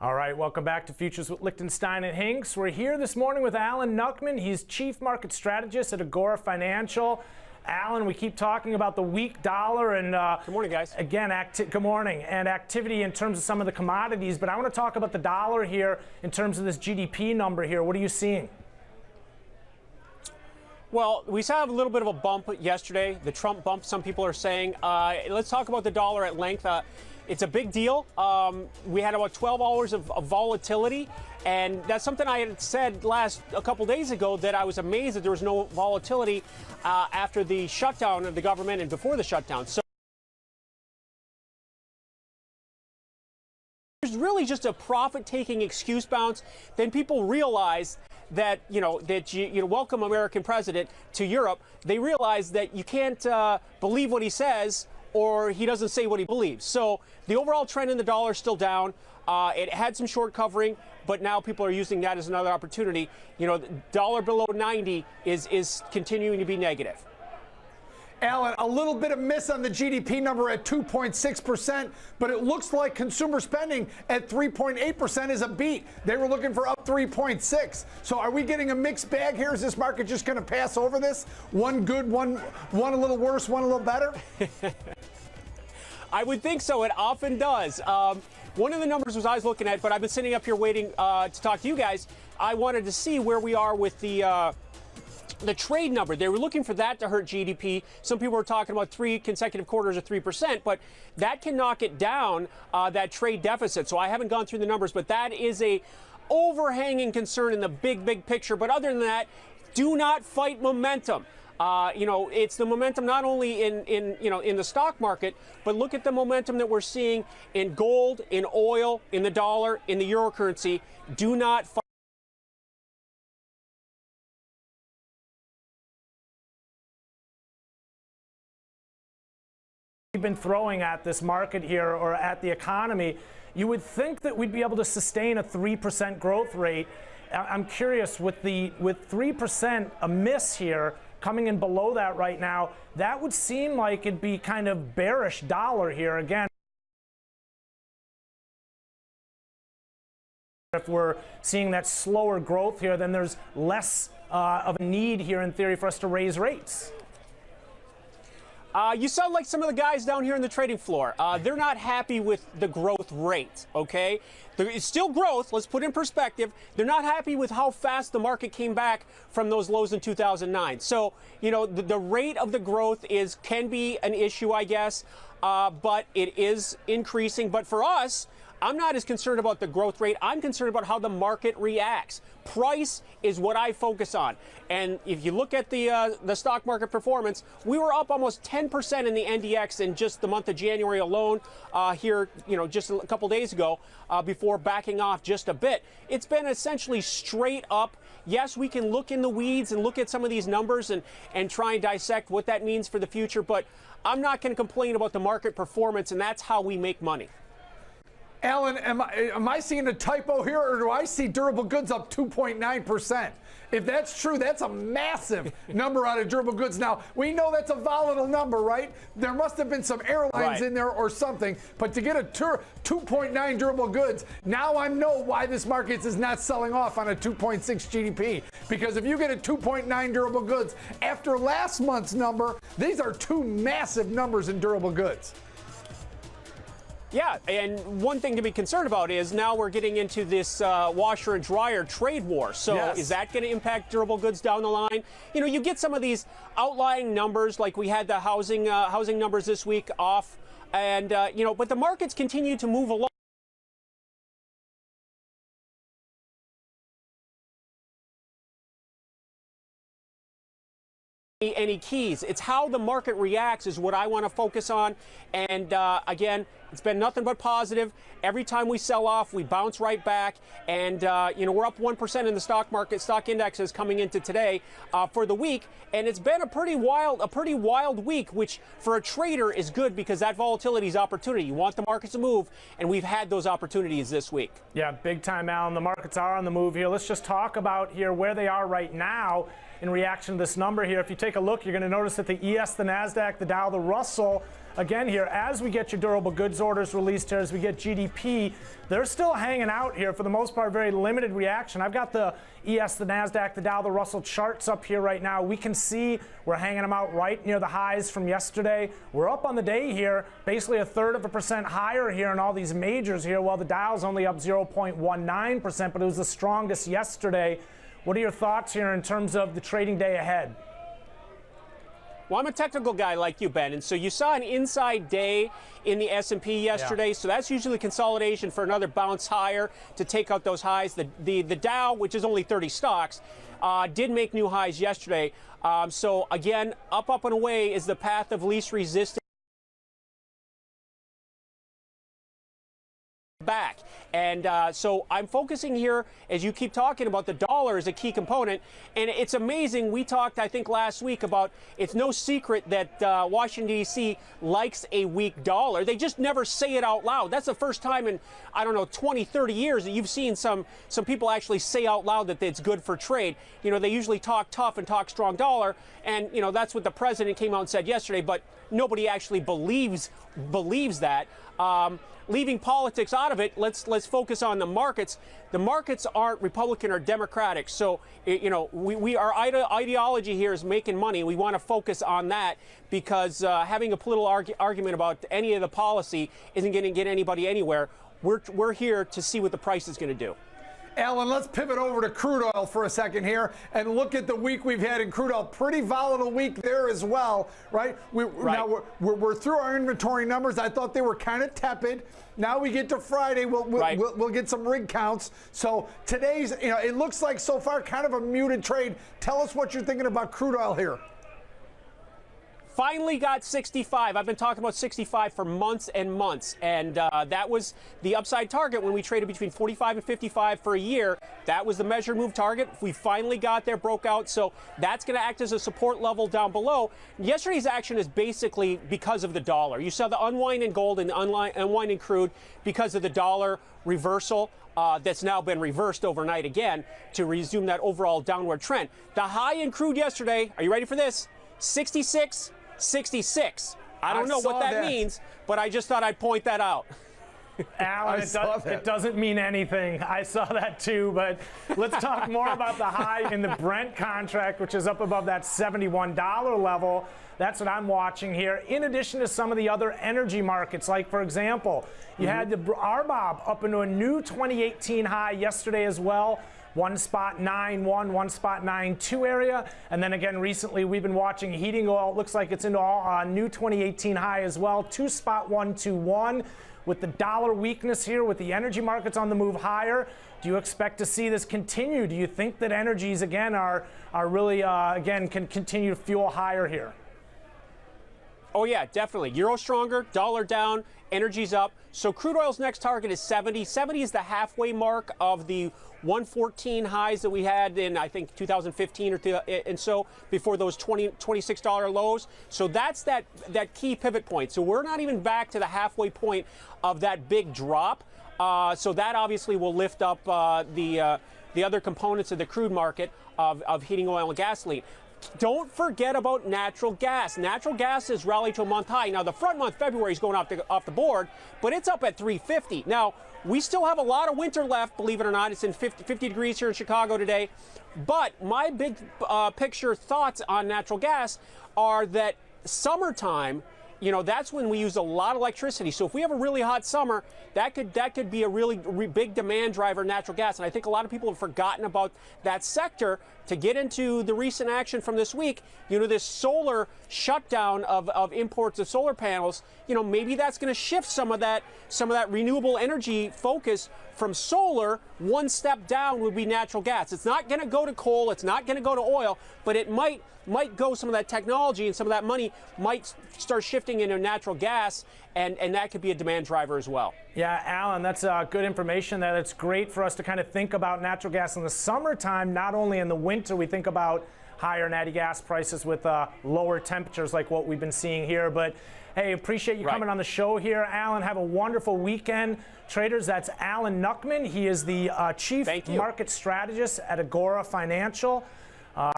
All right, welcome back to Futures with Lichtenstein and Hinks. We're here this morning with Alan Nuckman. He's Chief Market Strategist at Agora Financial. Alan, we keep talking about the weak dollar and good morning, guys. Again, good morning, and activity in terms of some of the commodities. But I want to talk about the dollar here in terms of this GDP number here. What are you seeing? Well, we saw a little bit of a bump yesterday, the Trump bump, some people are saying. Let's talk about the dollar at length. It's a big deal. We had about 12 hours of volatility, and that's something I had said a couple days ago, that I was amazed that there was no volatility after the shutdown of the government and before the shutdown. So it's really just a profit-taking excuse bounce. Then people realize that you welcome American president to Europe. They realize that you can't believe what he says, or he doesn't say what he believes. So the overall trend in the dollar is still down. It had some short covering, but now people are using that as another opportunity. The dollar below 90 is continuing to be negative. Alan, a little bit of miss on the GDP number at 2.6%, but it looks like consumer spending at 3.8% is a beat. They were looking for up 3.6. So are we getting a mixed bag here? Is this market just going to pass over this? One good, one a little worse, one a little better? I would think so. It often does. One of the numbers I was looking at, but I've been sitting up here waiting to talk to you guys. I wanted to see where we are with the trade number. They were looking for that to hurt GDP. Some people were talking about 3 consecutive quarters of 3%, but that can knock it down, that trade deficit. So I haven't gone through the numbers, but that is a overhanging concern in the big picture. But other than that, do not fight momentum. It's the momentum not only in the stock market, but look at the momentum that we're seeing in gold, in oil, in the dollar, in the euro currency. Do not fight. We've been throwing at this market here, or at the economy. You would think that we'd be able to sustain a 3% growth rate. I'm curious, with 3% a miss here, coming in below that right now, that would seem like it'd be kind of bearish dollar here again. If we're seeing that slower growth here, then there's less of a need here in theory for us to raise rates. You sound like some of the guys down here on the trading floor. They're not happy with the growth rate, okay? It's still growth. Let's put it in perspective. They're not happy with how fast the market came back from those lows in 2009. So, the rate of the growth can be an issue, I guess, but it is increasing. But for us, I'm not as concerned about the growth rate. I'm concerned about how the market reacts. Price is what I focus on. And if you look at the stock market performance, we were up almost 10% in the NDX in just the month of January alone here, just a couple days ago before backing off just a bit. It's been essentially straight up. Yes, we can look in the weeds and look at some of these numbers and try and dissect what that means for the future, but I'm not going to complain about the market performance, and that's how we make money. Alan, am I seeing a typo here, or do I see durable goods up 2.9%? If that's true, that's a massive number out of durable goods. Now, we know that's a volatile number, right? There must have been some airlines in there or something, but to get a 2.9 durable goods, now I know why this market is not selling off on a 2.6 GDP. Because if you get a 2.9 durable goods after last month's number, these are two massive numbers in durable goods. Yeah, and one thing to be concerned about is now we're getting into this washer and dryer trade war. So Is that going to impact durable goods down the line? You get some of these outlying numbers, like we had the housing numbers this week off, and but the markets continue to move along. Any keys. It's how the market reacts is what I want to focus on. And again, it's been nothing but positive. Every time we sell off, we bounce right back. And we're up 1% in the stock market. Stock indexes coming into today for the week, and it's been a pretty wild week, which for a trader is good because that volatility is opportunity. You want the markets to move, and we've had those opportunities this week. Yeah, big time, Alan. The markets are on the move here. Let's just talk about here where they are right now in reaction to this number here. If you take a look, you're going to notice that the ES, the NASDAQ, the Dow, the Russell again here, as we get your durable goods orders released here, as we get GDP, they're still hanging out here for the most part, very limited reaction. I've got the ES, the NASDAQ, the Dow, the Russell charts up here right now. We can see we're hanging them out right near the highs from yesterday. We're up on the day here, basically 1/3% higher here in all these majors here, while the Dow's only up 0.19%, but it was the strongest yesterday. What are your thoughts here in terms of the trading day ahead? Well, I'm a technical guy like you, Ben, and so you saw an inside day in the S&P yesterday, so that's usually consolidation for another bounce higher to take out those highs. The Dow, which is only 30 stocks, did make new highs yesterday. So again, up and away is the path of least resistance. Back. And so I'm focusing here, as you keep talking about, the dollar is a key component. And it's amazing. We talked, I think, last week about it's no secret that Washington, D.C. likes a weak dollar. They just never say it out loud. That's the first time in, I don't know, 20, 30 years that you've seen some people actually say out loud that it's good for trade. You know, they usually talk tough and talk strong dollar. And, you know, that's what the president came out and said yesterday. But nobody actually believes that. Leaving politics out of it, let's focus on the markets. The markets aren't Republican or Democratic, so you know our ideology here is making money. We want to focus on that because having a political argument about any of the policy isn't going to get anybody anywhere. We're here to see what the price is going to do. Alan, let's pivot over to crude oil for a second here and look at the week we've had in crude oil. Pretty volatile week there as well, right? Now we're through our inventory numbers. I thought they were kind of tepid. Now we get to Friday, we'll get some rig counts. So today's, you know, it looks like so far kind of a muted trade. Tell us what you're thinking about crude oil here. Finally got 65. I've been talking about 65 for months and months, and that was the upside target when we traded between 45 and 55 for a year. That was the measured move target. We finally got there, broke out, so that's going to act as a support level down below. Yesterday's action is basically because of the dollar. You saw the unwind in gold and the unwind in crude because of the dollar reversal. That's now been reversed overnight again to resume that overall downward trend. The high in crude yesterday, are you ready for this? 66. 66. I don't know what that means, but I just thought I'd point that out. Alan, it doesn't mean anything. I saw that too, but let's talk more about the high in the Brent contract, which is up above that $71 level. That's what I'm watching here, in addition to some of the other energy markets. Like, for example, you had the RBOB up into a new 2018 high yesterday as well. 1.91, 1.92 area. And then again, recently we've been watching heating oil. It looks like it's into a new 2018 high as well, 2.121. With the dollar weakness here, with the energy markets on the move higher, do you expect to see this continue? Do you think that energies again are really again can continue to fuel higher here? Oh yeah, definitely. Euro stronger, dollar down, energy's up. So crude oil's next target is 70. 70 is the halfway mark of the 114 highs that we had in, I think, 2015 and so before those $26 lows. So that's that key pivot point. So we're not even back to the halfway point of that big drop. So that obviously will lift up the other components of the crude market of heating oil and gasoline. Don't forget about natural gas. Natural gas has rallied to a month high. Now, the front month, February, is going off the board, but it's up at 350. Now, we still have a lot of winter left, believe it or not. It's in 50 degrees here in Chicago today. But my big picture thoughts on natural gas are that summertime, you know, that's when we use a lot of electricity. So if we have a really hot summer, that could be a really big demand driver in natural gas. And I think a lot of people have forgotten about that sector. To get into the recent action from this week, you know, this solar shutdown of imports of solar panels, you know, maybe that's going to shift some of that renewable energy focus from solar. One step down would be natural gas. It's not going to go to coal. It's not going to go to oil, but it might go, some of that technology and some of that money might start shifting into natural gas, and that could be a demand driver as well. Yeah, Alan, that's good information. That it's great for us to kind of think about natural gas in the summertime, not only in the winter. We think about higher natty gas prices with lower temperatures like what we've been seeing here. But hey, appreciate you coming on the show here, Alan. Have a wonderful weekend. Traders, that's Alan Nuckman. He is the Chief Market Strategist at Agora Financial.